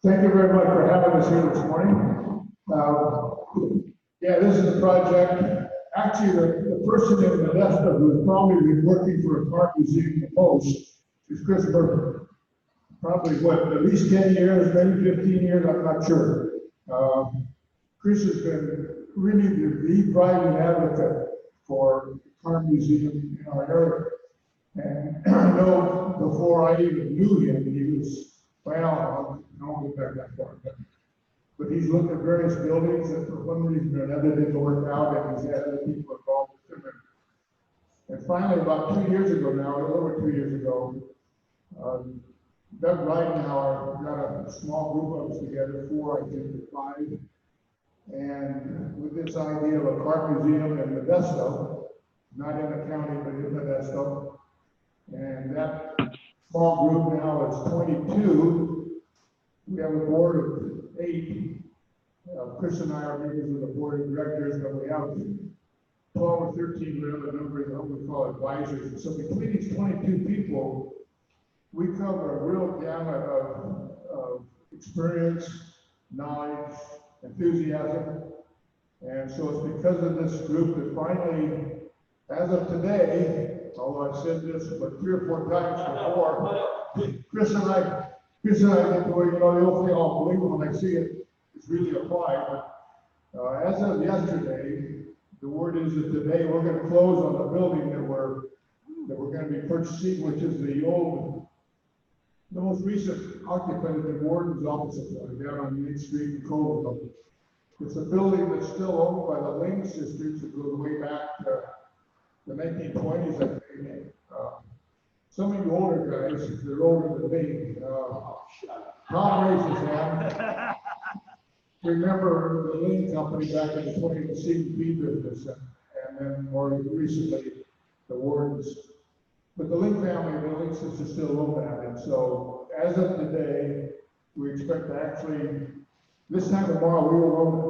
Thank you very much for having us here this morning. Yeah, this is a project. Actually, the person in Modesto who's probably been working for a car museum the most is Chris Burke. Probably what, at least 10 years, maybe 15 years, I'm not sure. Chris has been really the driving advocate for the car museum in our area. And I know before I even knew him, he was, well, I don't go back that far, but he's looked at various buildings and for one reason or another didn't work out, and he's had other people involved with him. And finally, about 2 years ago now, a little over 2 years ago, Doug Ridenhour got a small group of us together, 4, I think, or 5, and with this idea of a car museum in Modesto, not in the county, but in Modesto. And that small group now is 22. We have a board of 8. Chris and I are members of the board of directors, but we have 12 or 13 whatever number of what we call advisors. And so between these 22 people, we cover a real gamut of experience, knowledge, enthusiasm. And so it's because of this group that finally, as of today, although I've said this but 3 or 4 times before, Chris and I get to where, the old thing, I'll believe it when I see it, it's really applied. But as of yesterday, the word is that today we're going to close on the building that we're going to be purchasing, which is the most recent occupant of the warden's office down on Main Street in Colville. It's a building that's still owned by the Ling sisters that goes way back to the 1920s, I think. Some of you older guys, they're older than me. Tom raised his hand. Remember the Ling company back in the 20th CDP business, and then more recently the wardens. But the Ling family, the Ling sisters still own that. And so as of today, we expect to actually, this time tomorrow, we will own it.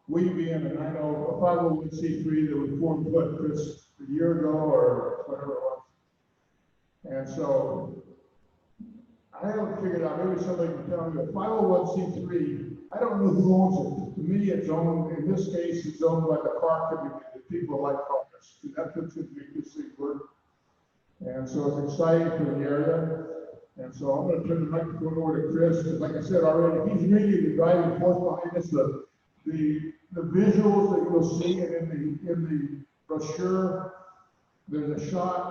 We being, and I know, a 501c3 that was formed, what, Chris, a year ago or whatever it was. And so I haven't figured out, maybe somebody can tell me, a 501c3, I don't know who owns it. To me, it's owned, in this case, it's owned by the car community, the people like cars. That's what's going to make this thing work. And so it's exciting for the area. And so I'm going to turn the microphone over to Chris, because like I said already, he's really the driving force behind this. The visuals that you'll see in the brochure, there's a shot,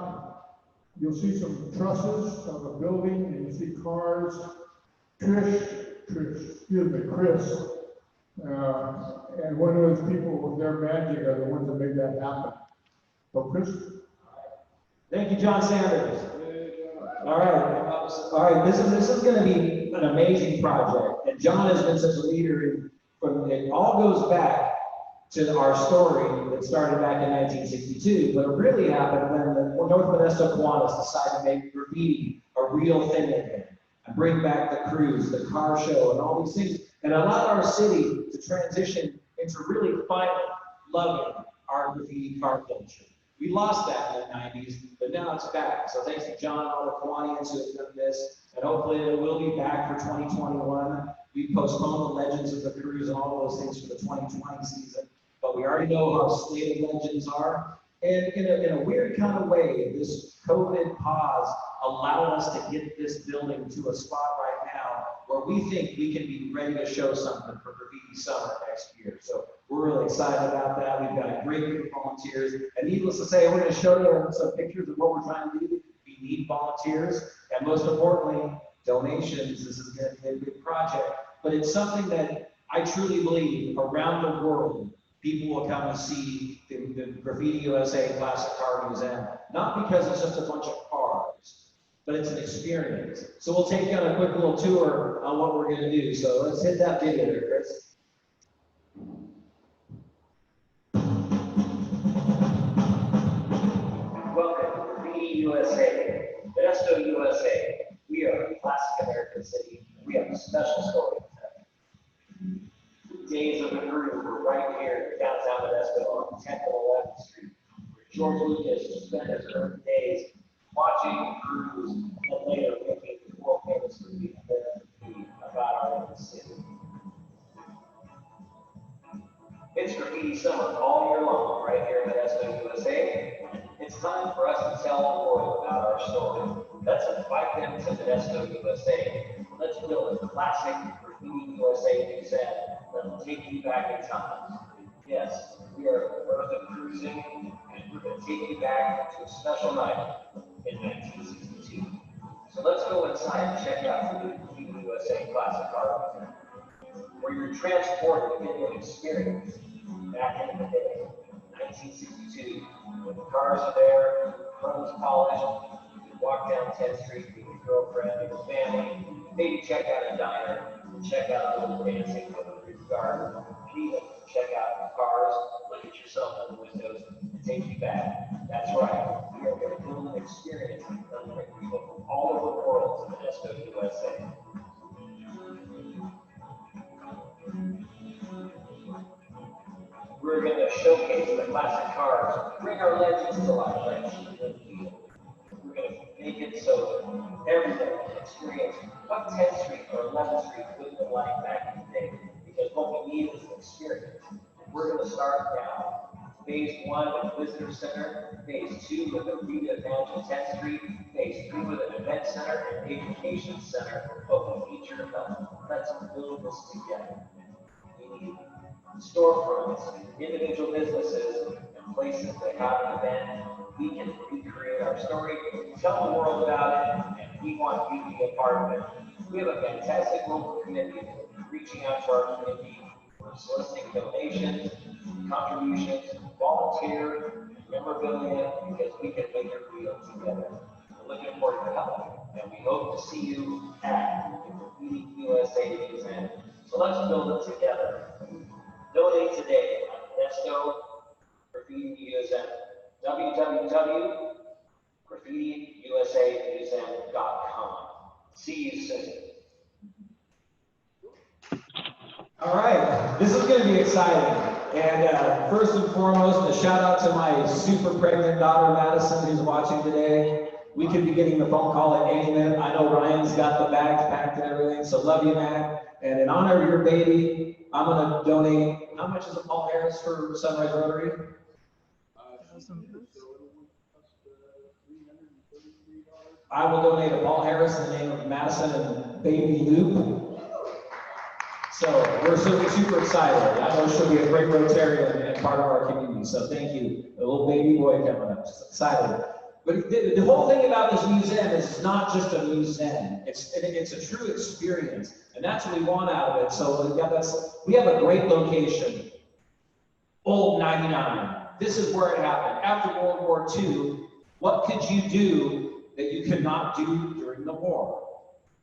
you'll see some trusses of a building, and you see cars. Chris, and one of those people with their magic are the ones that made that happen. So Chris. Thank you, John Sanders. All right. This is going to be an amazing project, and John has been such a leader. It all goes back to our story that started back in 1962, but it really happened when the North Modesto Kiwanis decided to make graffiti a real thing again, and bring back the cruise, the car show, and all these things, and allow our city to transition into really finally loving our graffiti car culture. We lost that in the 90s, but now it's back. So thanks to John and all the Kiwanians who have done this, and hopefully it will be back for 2021. We postponed the Legends of the Cruise and all those things for the 2020 season, but we already know how slated Legends are. And in a weird kind of way, this COVID pause allowed us to get this building to a spot right now where we think we can be ready to show something for Graffiti Summer next year. So we're really excited about that. We've got a great group of volunteers. And needless to say, we're going to show you some pictures of what we're trying to do. We need volunteers. And most importantly, donations. This is going to be a big project. But it's something that I truly believe around the world, people will come and see the Graffiti USA Classic Car Museum, not because it's just a bunch of cars, but it's an experience. So we'll take you on a quick little tour on what we're going to do. So let's hit that video there, Chris. Welcome to Graffiti USA, Modesto, USA. We are a classic American city. We have a special story to tell. Days of the Cruise were right here in downtown Modesto on 10th and 11th Street, where George Lucas spent his early days watching the cruise and later making his world famous movie about our own graffiti summer all year long, right here in Modesto, USA. It's time for us to tell the world about our story. Let's invite them to Modesto, USA. Let's build a classic Graffiti USA museum that will take you back in time. Yes, we are at the birth of cruising, and we're going to take you back to a special night in 1962. So let's go inside and check out the Graffiti USA Classic Art Museum, where you're transported into an experience back in the day, 1962, when the cars are there, chrome's polished, you can walk down 10th Street with your girlfriend, your family, maybe check out a diner, check out a little dancing with a roof garden, and even check out the cars, look at yourself in the windows, and take you back. That's right, we are going to build an experience and bring people from all over the world to Modesto, USA. We're going to showcase the classic cars, bring our legends to life, right? We're going to make it so everybody can experience what 10th Street or 11th Street would have been like back in the day, because what we need is an experience. We're going to start now. Phase 1 with Visitor Center, Phase 2 with a reimagined 10th Street, Phase 3 with an event center and education center, but we feature them. Let's build this together. We need storefronts, individual businesses, and places that have an event. We can recreate our story, tell the world about it, and we want you to be a part of it. We have a fantastic local committee reaching out to our community. We're soliciting donations, contributions, volunteer, memorabilia, because we can make it real together. We're looking forward to help, and we hope to see you at the Graffiti USA Museum. So let's build it together. Donate today at Modesto Graffiti Museum, www.graffitiusamuseum.com. See you soon. All right, this is going to be exciting. And first and foremost, a shout out to my super pregnant daughter, Madison, who's watching today. We could be getting the phone call at any minute. I know Ryan's got the bags packed and everything, so love you, Mac. And in honor of your baby, I'm going to donate. How much is it, Paul Harris, for Sunrise Rotary? I will donate to Paul Harris in the name of Madison and baby Loop. So we're super excited. I know she'll be a great Rotarian and part of our community. So thank you. The little baby boy coming up. Just excited. But the whole thing about this museum is it's not just a museum. It's a true experience. And that's what we want out of it. So we have a great location. Old 99. This is where it happened. After World War II, what could you do that you could not do during the war?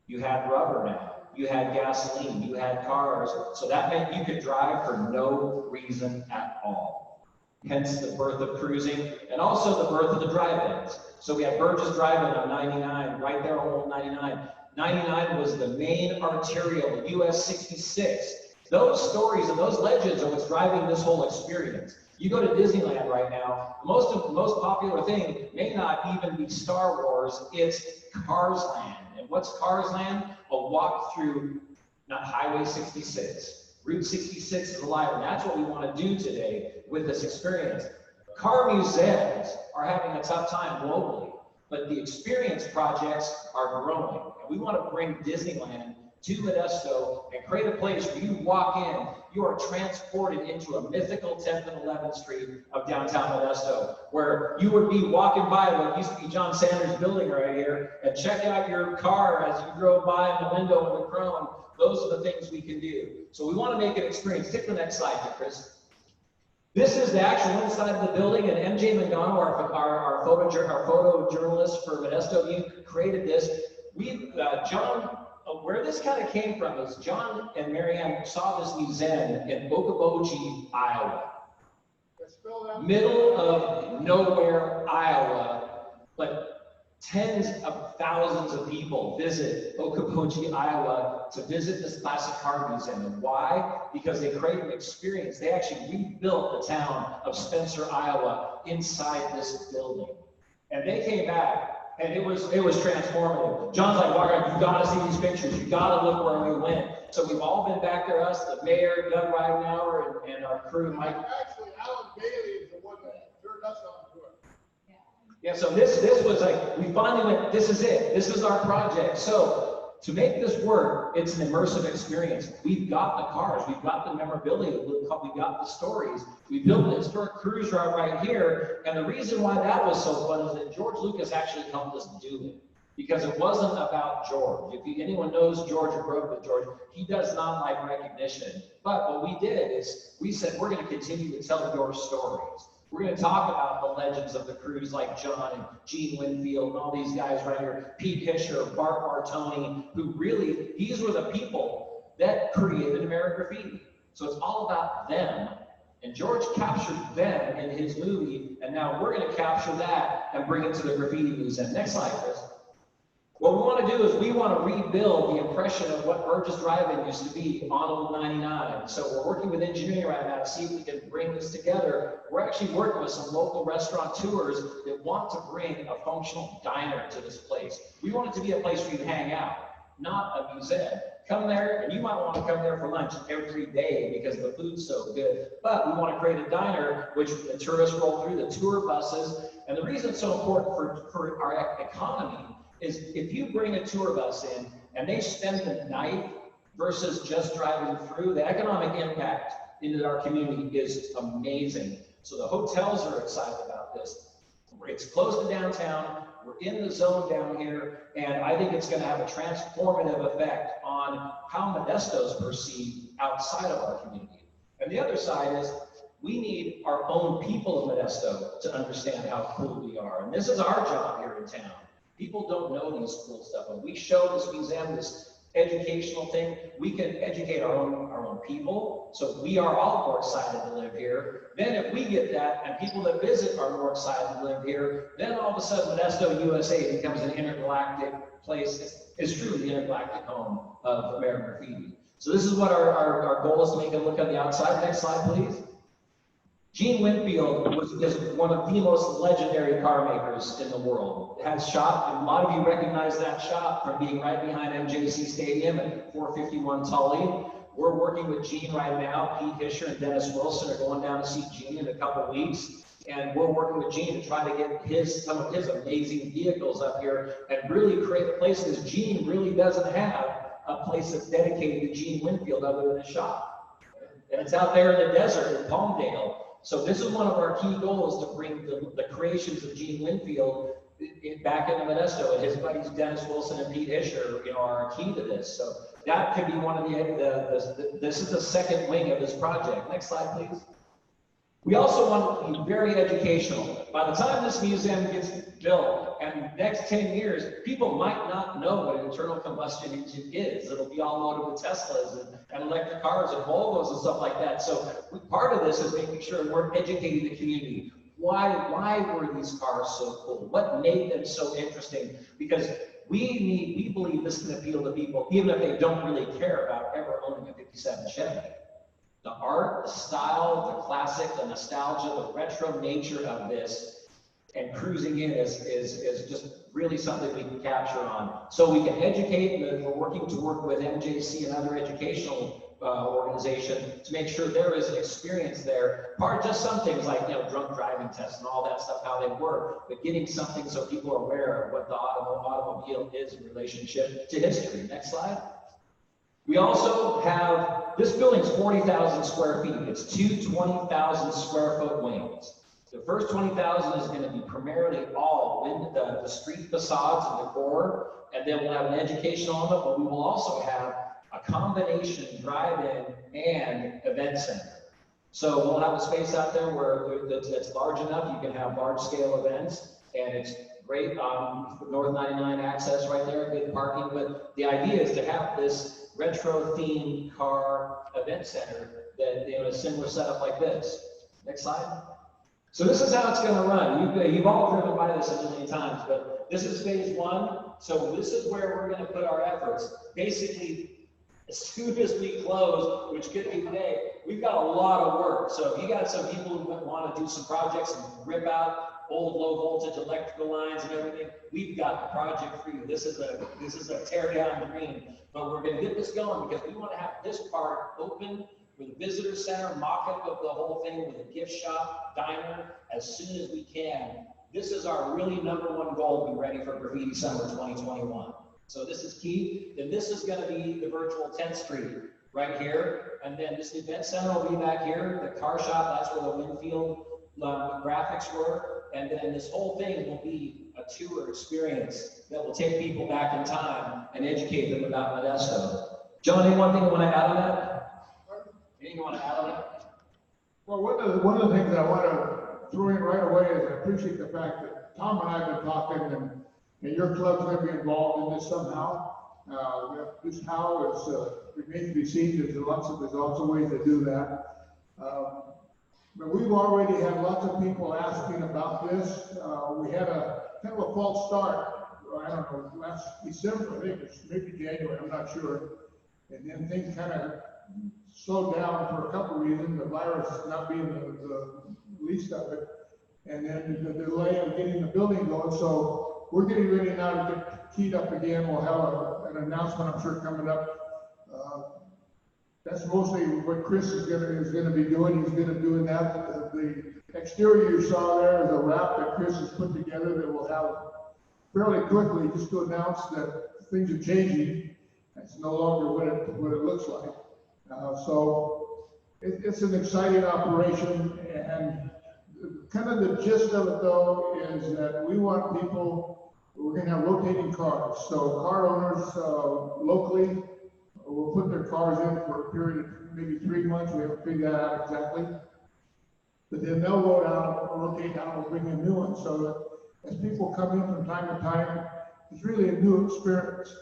You had rubber now. You had gasoline. You had cars. So that meant you could drive for no reason at all. Hence the birth of cruising and also the birth of the drive-ins. So we had Burgess Drive-In on 99, right there on Old 99. 99 was the main arterial, US 66. Those stories and those legends are what's driving this whole experience. You go to Disneyland right now, the most popular thing may not even be Star Wars, it's Cars Land. And what's Cars Land? A walk through, not Highway 66. Route 66 is alive, and that's what we want to do today with this experience. Car museums are having a tough time globally, but the experience projects are growing. And we want to bring Disneyland to Modesto and create a place where you walk in, you are transported into a mythical 10th and 11th Street of downtown Modesto, where you would be walking by what used to be John Sanders' building right here and check out your car as you drove by in the window in the chrome. Those are the things we can do. So we want to make an experience. Take the next slide here, Chris. This is the actual inside of the building, and MJ Mangano, our photojournalist for Modesto View, created this. John, where this kind of came from is John and Marianne saw this museum in Okoboji, Iowa. Middle of nowhere, Iowa, but tens of thousands of people visit Okoboji, Iowa to visit this classic car museum. And why? Because they created an experience. They actually rebuilt the town of Spencer, Iowa inside this building. And they came back and it was transformative. John's like, Walker, you gotta see these pictures. You gotta look where we went. So we've all been back there, us, the mayor, Doug Ridenauer, and our crew, Mike. Bailey is the one that turned us on to it. Yeah, so this was like, we finally went, this is it. This is our project. So to make this work, it's an immersive experience. We've got the cars, we've got the memorabilia, we've got the stories. We built an historic cruise route right here. And the reason why that was so fun is that George Lucas actually helped us do it. Because it wasn't about George. If anyone knows George or grew up with George, he does not like recognition. But what we did is we said, we're going to continue to tell your stories. We're going to talk about the legends of the cruise like John and Gene Winfield and all these guys right here, Pete Hischer, Bart Martoni, who really, these were the people that created American Graffiti. So it's all about them. And George captured them in his movie, and now we're going to capture that and bring it to the Graffiti Museum. Next slide, Chris. What we want to do is we want to rebuild the impression of what Burgess Drive-In used to be on Old 99. So we're working with engineering right now to see if we can bring this together. We're actually working with some local restaurateurs that want to bring a functional diner to this place. We want it to be a place where you hang out, not a museum. Come there, and you might want to come there for lunch every day because the food's so good. But we want to create a diner, which the tourists roll through, the tour buses. And the reason it's so important for our economy is if you bring a tour bus in and they spend the night versus just driving through, the economic impact into our community is amazing. So the hotels are excited about this. It's close to downtown, we're in the zone down here, and I think it's gonna have a transformative effect on how Modesto is perceived outside of our community. And the other side is, we need our own people in Modesto to understand how cool we are. And this is our job here in town. People don't know these cool stuff. When we show this museum, this educational thing, we can educate our own people. So we are all more excited to live here. Then if we get that and people that visit are more excited to live here, then all of a sudden Modesto, USA becomes an intergalactic place. It's truly the intergalactic home of American Graffiti. So this is what our goal is, to make it look on the outside. Next slide, please. Gene Winfield is one of the most legendary car makers in the world. It has shop, and a lot of you recognize that shop from being right behind MJC Stadium at 451 Tully. We're working with Gene right now. Pete Hischer and Dennis Wilson are going down to see Gene in a couple of weeks. And we're working with Gene to try to get some of his amazing vehicles up here and really create a place, because Gene really doesn't have a place that's dedicated to Gene Winfield other than a shop. And it's out there in the desert in Palmdale. So this is one of our key goals, to bring the creations of Gene Winfield back into Modesto, and his buddies Dennis Wilson and Pete Hischer, are key to this. So that could be one of this is the second wing of this project. Next slide, please. We also want to be very educational. By the time this museum gets built, and next 10 years, people might not know what an internal combustion engine is. It'll be all loaded with Teslas and electric cars and Volvos and stuff like that. So part of this is making sure we're educating the community. Why were these cars so cool? What made them so interesting? Because we believe this can appeal to people, even if they don't really care about ever owning a 57 Chevy. The art, the style, the classic, the nostalgia, the retro nature of this, and cruising in is just really something we can capture on. So we can educate, and we're working to work with MJC and other educational organizations to make sure there is an experience there. Just some things like drunk driving tests and all that stuff, how they work, but getting something so people are aware of what the automobile is in relationship to history. Next slide. We also have, this building's 40,000 square feet. It's two 20,000 square foot wings. The first 20,000 is going to be primarily all the street facades and decor, and then we'll have an educational element, but we will also have a combination drive-in and event center. So we'll have a space out there where it's large enough, you can have large-scale events, and it's great North 99 access right there, good parking. But the idea is to have this retro-themed car event center that, a similar setup like this. Next slide. So this is how it's going to run. You've all driven by this a million times, but this is phase one. So this is where we're going to put our efforts. Basically, as soon as we close, which could be today, we've got a lot of work. So if you got some people who want to do some projects and rip out old low voltage electrical lines and everything, we've got the project for you. This is a tear down dream, but we're going to get this going because we want to have this part open for the visitor center, mock-up of the whole thing with a gift shop, diner, as soon as we can. This is our really #1 goal to be ready for Graffiti Summer 2021. So this is key. Then this is going to be the virtual 10th Street right here. And then this event center will be back here. The car shop, that's where the Winfield graphics were. And then this whole thing will be a tour experience that will take people back in time and educate them about Modesto. John, any one thing you want to add on that? Anything you want to add on that? Well, one of the things I want to throw in right away is I appreciate the fact that Tom and I have been talking, and your club's going to be involved in this somehow. Just how is remains to be seen. There's lots of ways to do that. But we've already had lots of people asking about this. We had a kind of a false start. I don't know, last December, I think, maybe January, I'm not sure. And then things kind of slowed down for a couple of reasons, the virus not being the least of it, and then the delay of getting the building going. So we're getting ready now to get keyed up again. We'll have an announcement, I'm sure, coming up. That's mostly what Chris is going to be doing. He's going to be doing that. The exterior you saw there is a wrap that Chris has put together that will have fairly quickly just to announce that things are changing. It's no longer what it looks like. So it's an exciting operation, and kind of the gist of it though is that we want people, we're going to have rotating cars. So car owners locally will put their cars in for a period of maybe 3 months. We haven't figured that out exactly. But then they'll rotate out and bring in new ones. So that as people come in from time to time, it's really a new experience.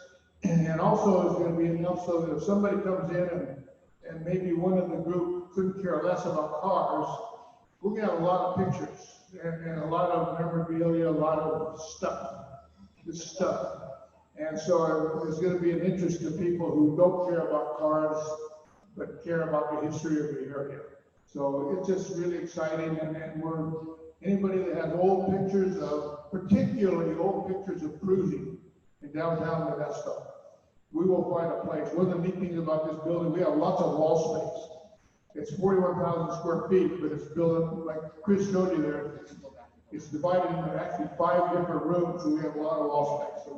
And also it's going to be enough so that if somebody comes in and maybe one of the group couldn't care less about cars, we're going to have a lot of pictures and a lot of memorabilia, a lot of stuff. And so there's going to be an interest to people who don't care about cars, but care about the history of the area. So it's just really exciting. And anybody that has old pictures particularly old pictures of cruising in downtown Modesto, we will find a place. One of the neat things about this building, we have lots of wall space. It's 41,000 square feet, but it's built up, like Chris showed you there, it's divided into actually 5 different rooms, so we have a lot of wall space. So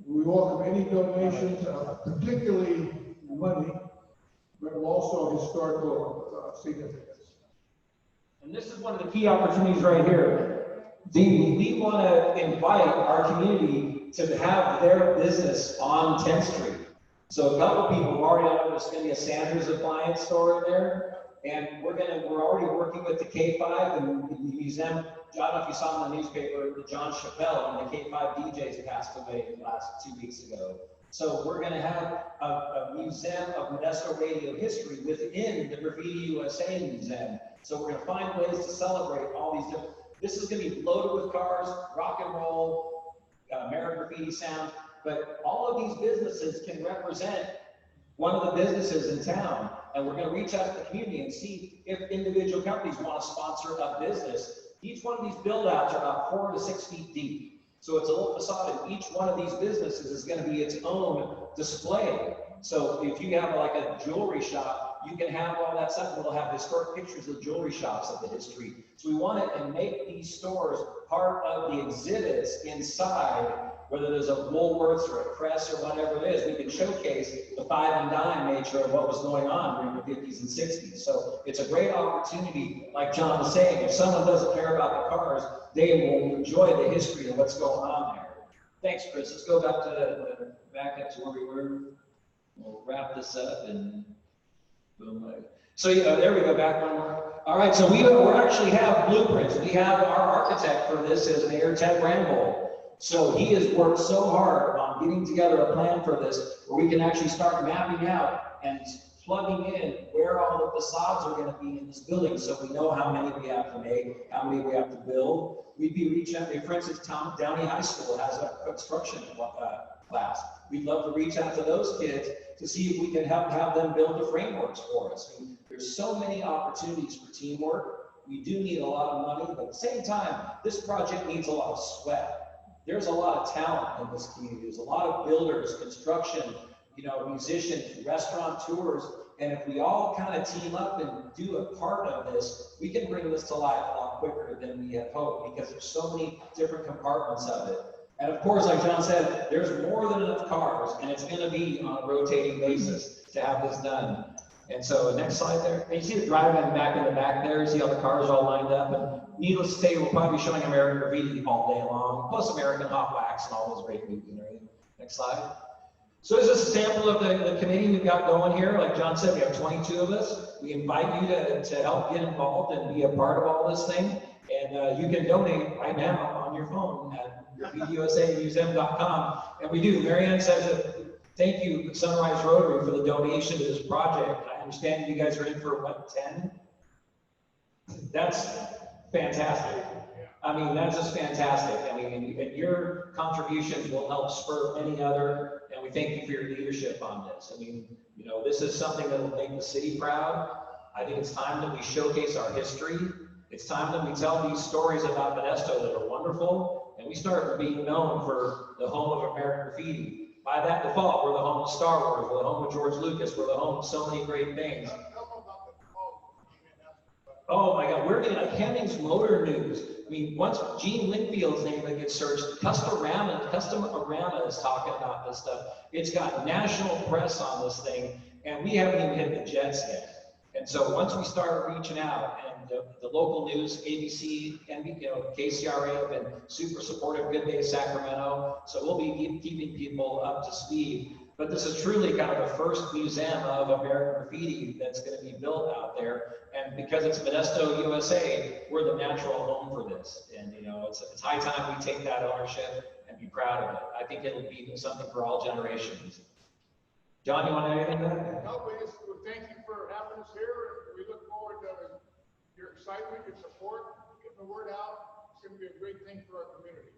we welcome any donations, particularly money, but also historical significance. And this is one of the key opportunities right here. We want to invite our community to have their business on 10th Street. So a couple of people have already know there's going to be a Sanders appliance store in there, and we're already working with the K5 and the museum. I don't know if you saw in the newspaper, the John Chappelle and the K5 DJs passed away last 2 weeks ago. So we're going to have a museum of Modesto radio history within the Graffiti USA Museum. So we're going to find ways to celebrate all these different. This is going to be loaded with cars, rock and roll, American Graffiti sound. But all of these businesses can represent one of the businesses in town. And we're going to reach out to the community and see if individual companies want to sponsor a business. Each one of these build outs are about 4 to 6 feet deep. So it's a little facade, and each one of these businesses is going to be its own display. So if you have like a jewelry shop, you can have all that stuff. We'll have historic pictures of jewelry shops of the history. So we want to make these stores part of the exhibits inside, whether there's a Woolworths or a Crest or whatever it is. We can showcase the 5 and dime nature of what was going on during the 50s and 60s. So it's a great opportunity, like John was saying, if someone doesn't care about the cars, they will enjoy the history of what's going on there. Thanks, Chris. Let's go back to where we were. We'll wrap this up and boom. So yeah, there we go, back one more. All right, so we actually have blueprints. We have our architect for this is Mayor Ted Ramboll. So he has worked so hard on getting together a plan for this, where we can actually start mapping out and plugging in where all the facades are going to be in this building, so we know how many we have to make, how many we have to build. We'd be reaching out, for instance, Downey High School has a construction class. We'd love to reach out to those kids to see if we can have them build the frameworks for us. I mean, there's so many opportunities for teamwork. We do need a lot of money, but at the same time, this project needs a lot of sweat. There's a lot of talent in this community. There's a lot of builders, construction, musicians, restaurateurs, And if we all kind of team up and do a part of this, we can bring this to life a lot quicker than we had hoped, because there's so many different compartments of it. And of course, like John said, there's more than enough cars, and it's going to be on a rotating basis to have this done. And so next slide there. And you see the drive-in back in the back there. You see how the cars are all lined up. And needless to say, we'll probably be showing American Graffiti all day long, plus American Hot Wax and all those great movies and everything. Next slide. So this is a sample of the committee we've got going here. Like John said, we have 22 of us. We invite you to help get involved and be a part of all this thing. And you can donate right now on your phone at graffitiusamuseum.com. And we do. Marianne says that, thank you, Sunrise Rotary, for the donation to this project. I understand you guys are in for, what, 10? That's fantastic. I mean, that's just fantastic. I mean, and your contributions will help spur any other, and we thank you for your leadership on this. I mean, you know, this is something that will make the city proud. I think it's time that we showcase our history. It's time that we tell these stories about Modesto that are wonderful, and we start being known for the home of American Graffiti. By that default, we're the home of Star Wars, we're the home of George Lucas, we're the home of so many great things. Oh my God, we're getting like Hemmings Motor News. I mean, once Gene Linfield's name that gets searched, Customorama is talking about this stuff. It's got national press on this thing, and we haven't even hit the jets yet. And so once we start reaching out, and the local news, ABC, KCRA have been super supportive, Good Day Sacramento, so we'll be keeping people up to speed. But this is truly kind of the first museum of American Graffiti that's going to be built out there. And because it's Modesto, USA, we're the natural home for this. And you know, it's high time we take that ownership and be proud of it. I think it'll be something for all generations. John, you want to add anything to that? No, we just thank you for having us here. We look forward to your excitement, your support, getting the word out. It's going to be a great thing for our community.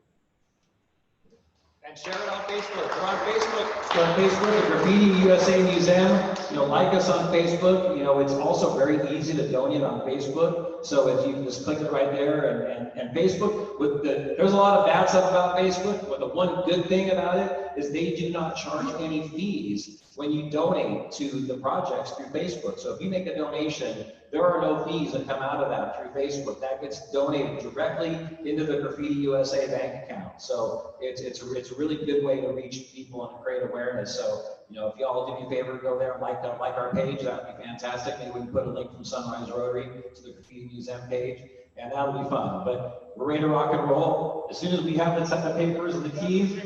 And share it on Facebook. We're on Facebook. We're on Facebook, the Graffiti USA Museum. You know, like us on Facebook. You know, it's also very easy to donate on Facebook. So if you can just click it right there, and Facebook, there's a lot of bad stuff about Facebook, but the one good thing about it is they do not charge any fees when you donate to the projects through Facebook. So if you make a donation, there are no fees that come out of that through Facebook. That gets donated directly into the Graffiti USA bank account. So it's a really good way to reach people and create awareness. So, you know, if y'all do me a favor, go there and like our page, that would be fantastic. Maybe we can put a link from Sunrise Rotary to the Graffiti Museum page, and that'll be fun. But we're ready to rock and roll. As soon as we have the papers and the keys.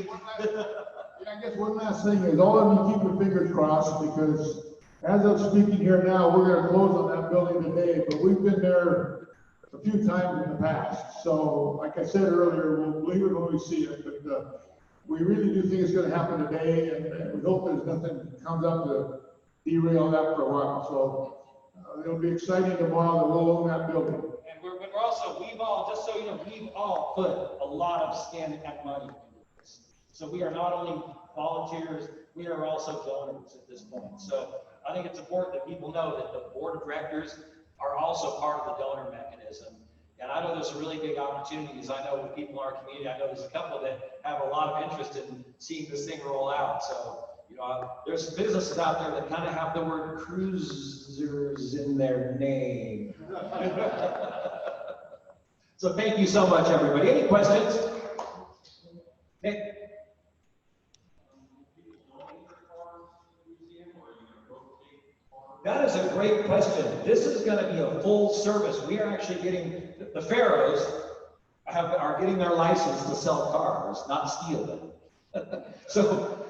I guess one last thing is, all of you keep your fingers crossed, because as I'm speaking here now, we're going to close on that building today, but we've been there a few times in the past. So, like I said earlier, we'll believe it when we see it, but we really do think it's going to happen today, and we hope there's nothing that comes up to derail that for a while. So it'll be exciting tomorrow that we'll own that building. And we're also, we've all, just so you know, we've all put a lot of skin and money into this. So we are not only volunteers, we are also donors at this point. So I think it's important that people know that the board of directors are also part of the donor mechanism. And I know there's some really big opportunities. I know with people in our community, I know there's a couple that have a lot of interest in seeing this thing roll out. So, you know, there's some businesses out there that kind of have the word cruisers in their name. So thank you so much, everybody. Any questions? Nick? That is a great question. This is going to be a full service. We are actually getting, the Pharaohs are getting their license to sell cars, not steal them. So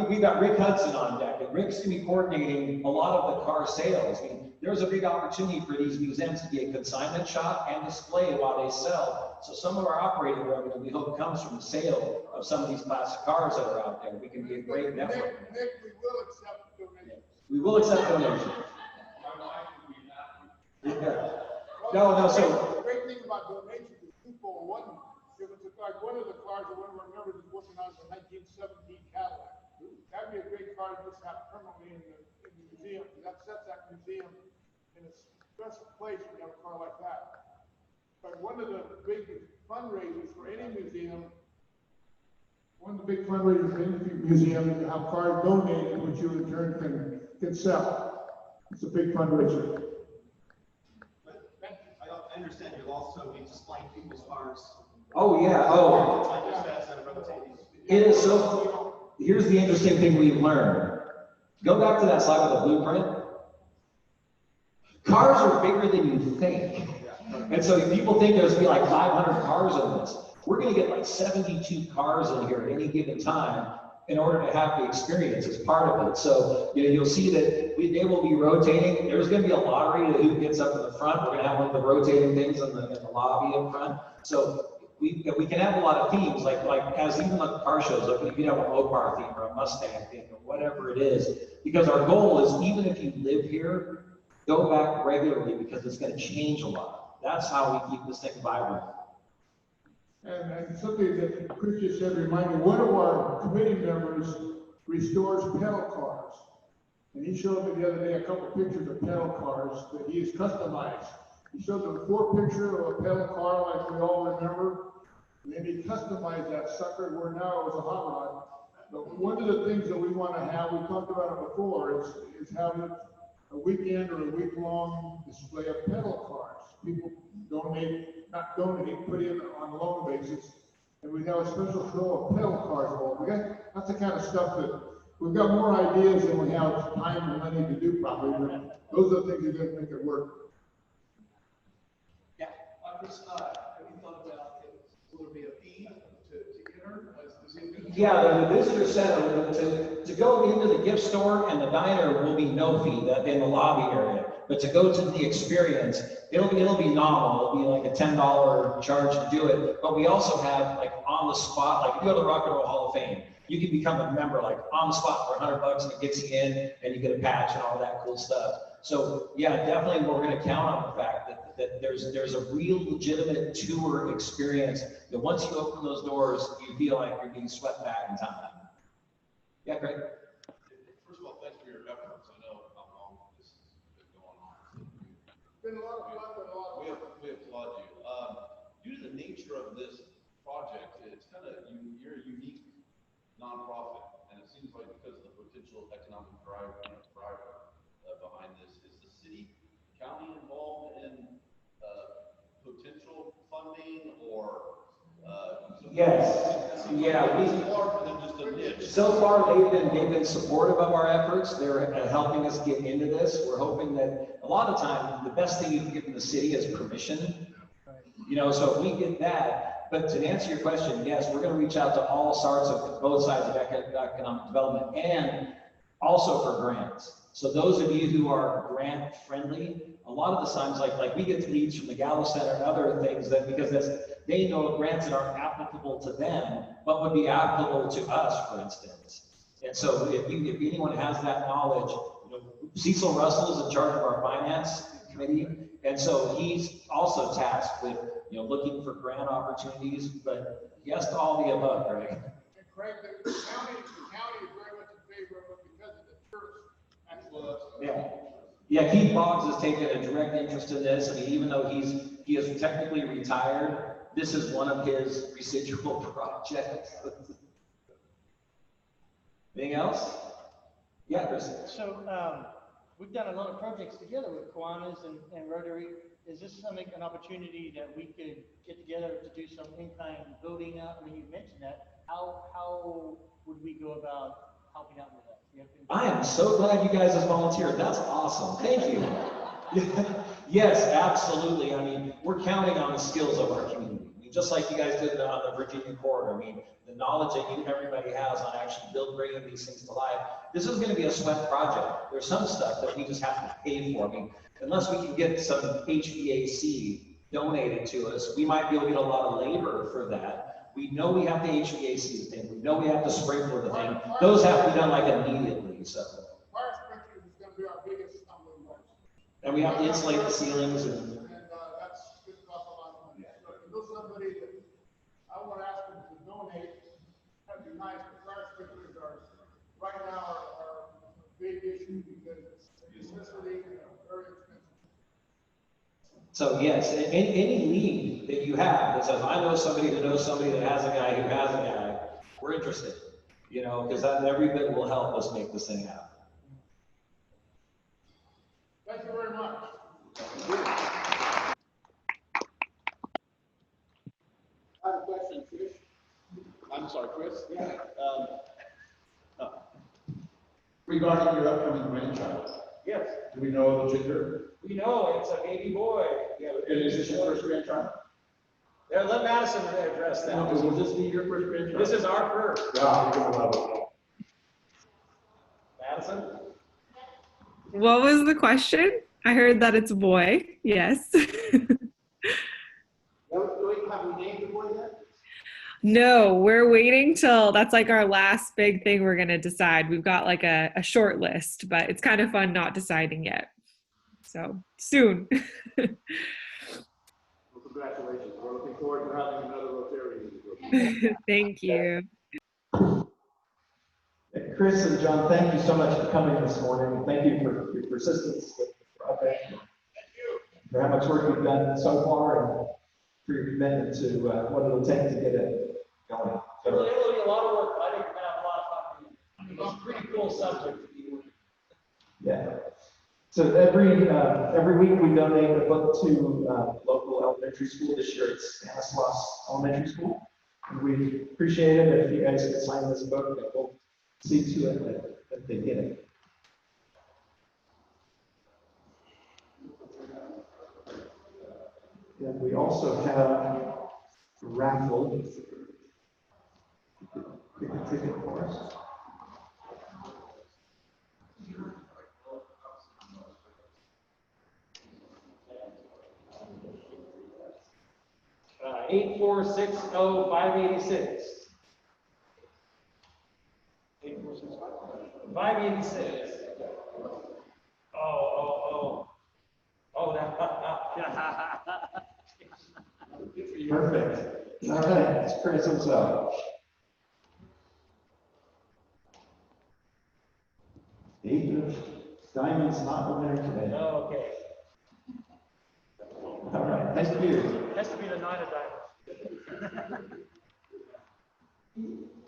we got Rick Hudson on deck, and Rick's going to be coordinating a lot of the car sales. I mean, there's a big opportunity for these museums to be a consignment shop and display while they sell. So some of our operating revenue, we hope, comes from the sale of some of these classic cars that are out there. We can be a great network. Nick, we will accept donations. We will accept donations. Yeah. No, so. The great thing about donations is people, if it's like one of the cars that one of our members is working on is a 1917 Cadillac. That'd be a great car to just have permanently in the museum, because that sets that museum in a special place when you have a car like that. But one of the big fundraisers for any museum, is to have cars donated, which you in turn can sell. It's a big fundraiser. But I understand you'll also be displaying people's cars. Oh, yeah, oh. It is so, here's the interesting thing we've learned. Go back to that slide with the blueprint. Cars are bigger than you think. And so people think there's gonna be like 500 cars in this. We're gonna get like 72 cars in here at any given time in order to have the experience as part of it. So, you know, you'll see that they will be rotating. There's gonna be a lottery to who gets up in the front. We're gonna have one of the rotating things in the lobby in front. So we can have a lot of themes, like as even the car shows, like you can have a Mopar theme or a Mustang theme or whatever it is, because our goal is even if you live here, go back regularly because it's going to change a lot. That's how we keep this thing vibrant. And something that Chris just said reminded me, one of our committee members restores pedal cars. And he showed me the other day a couple pictures of pedal cars that he has customized. He showed them 4 pictures of a pedal car like we all remember. And then he customized that sucker where now it was a hot rod. But one of the things that we want to have, we talked about it before, is having a weekend or a week-long display of pedal cars. People not donate, put in on a loan basis. And we have a special show of pedal cars. That's the kind of stuff that we've got more ideas than we have time and money to do probably, but those are the things that are going to make it work. Yeah, I'm just, have you thought about, will there be a fee to enter? Yeah, the visitor center, to go into the gift store and the diner will be no fee in the lobby area. But to go to the experience, it'll be nominal. It'll be like a $10 charge to do it. But we also have like on the spot, like if you go to the Rock and Roll Hall of Fame, you can become a member like on the spot for $100 and it gets you in and you get a patch and all that cool stuff. So yeah, definitely we're going to count on the fact that there's a real legitimate tour experience that once you open those doors, you feel like you're being swept back in time. Yeah, great. First of all, thanks for your efforts. I know how long this has been going on. It's been a lot of fun, but a lot of We applaud you. Due to the nature of this project, it's kind of, you're a unique nonprofit, and it seems like because of the potential economic driver behind this, is the city, county involved in potential funding or? Yes. Yeah. More than just a niche. So far, they've been supportive of our efforts. They're helping us get into this. We're hoping that a lot of time, the best thing you can give from the city is permission. You know, so if we get that, but to answer your question, yes, we're going to reach out to all sorts of both sides of economic development and also for grants. So those of you who are grant friendly, a lot of the times, like we get leads from the Gallo Center and other things that because they know grants that aren't applicable to them, but would be applicable to us, for instance. And so if anyone has that knowledge, you know, Cecil Russell is in charge of our finance committee. And so he's also tasked with, you know, looking for grant opportunities, but yes to all the above, Greg. And Craig, the county is very much in favor of it because of the church. Yeah. Yeah, Keith Boggs has taken a direct interest in this. I mean, even though he is technically retired, this is one of his residual projects. Anything else? Yeah, Chris. So we've done a lot of projects together with Kiwanis and Rotary. Is this an opportunity that we could get together to do some in-kind building out? I mean, you mentioned that. How would we go about helping out with that? I am so glad you guys have volunteered. That's awesome. Thank you. Yes, absolutely. I mean, we're counting on the skills of our community. I mean, just like you guys did on the Virginia corridor. I mean, the knowledge that everybody has on actually bringing these things to life. This is going to be a sweat project. There's some stuff that we just have to pay for. I mean, unless we can get some HVAC donated to us, we might be able to get a lot of labor for that. We know we have the HVAC thing. We know we have to sprinkler the thing. Those have to be done like immediately. So. Fire sprinklers is going to be our biggest stumbling block. And we have to insulate the ceilings and. That's going to cost a lot of money. So if you know somebody that I want to ask them to donate, that'd be nice. But fire sprinklers are right now are a big issue because it's necessary and very expensive. So yes, any need that you have that says, I know somebody that knows somebody that has a guy who has a guy, we're interested, you know, because every bit will help us make this thing happen. Chris. Regarding your upcoming grandchild, Yes, do we know the gender? we know it's a baby boy. Yeah, And is this your first grandchild? yeah, let Madison address that. Will this be your first grandchild? This is our first. Yeah, you're gonna love it. Madison? What was the question? I heard that it's a boy. Yes. Have we named the boy yet? No, we're waiting till that's like our last big thing we're going to decide. We've got like a short list, but it's kind of fun not deciding yet. So soon. Well, congratulations. We're looking forward to having another Rotarian. Thank you. Chris and John, thank you so much for coming this morning. Thank you for your persistence with the project. Thank you. For how much work you've done so far and for your commitment to what it'll take to get it going. It'll be a lot of work, but I think we're gonna have a lot of fun. It's a pretty cool subject to be working. Yeah. So every week we donate a book to local elementary school. This year it's Stanislaus Elementary School. And we appreciate it if you guys could sign this book, and we'll see to it that they get it. And we also have a raffle. Pick a ticket for us. Uh, 8460586. 586. Oh, that. Perfect. All right, it's Chris himself. David Diamond's not the winner today. Okay. All right, thank you. Has to be the 9 of diamonds.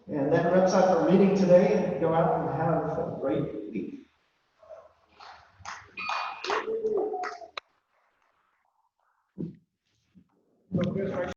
And that wraps up our meeting today. Go out and have a great week. So, Chris, right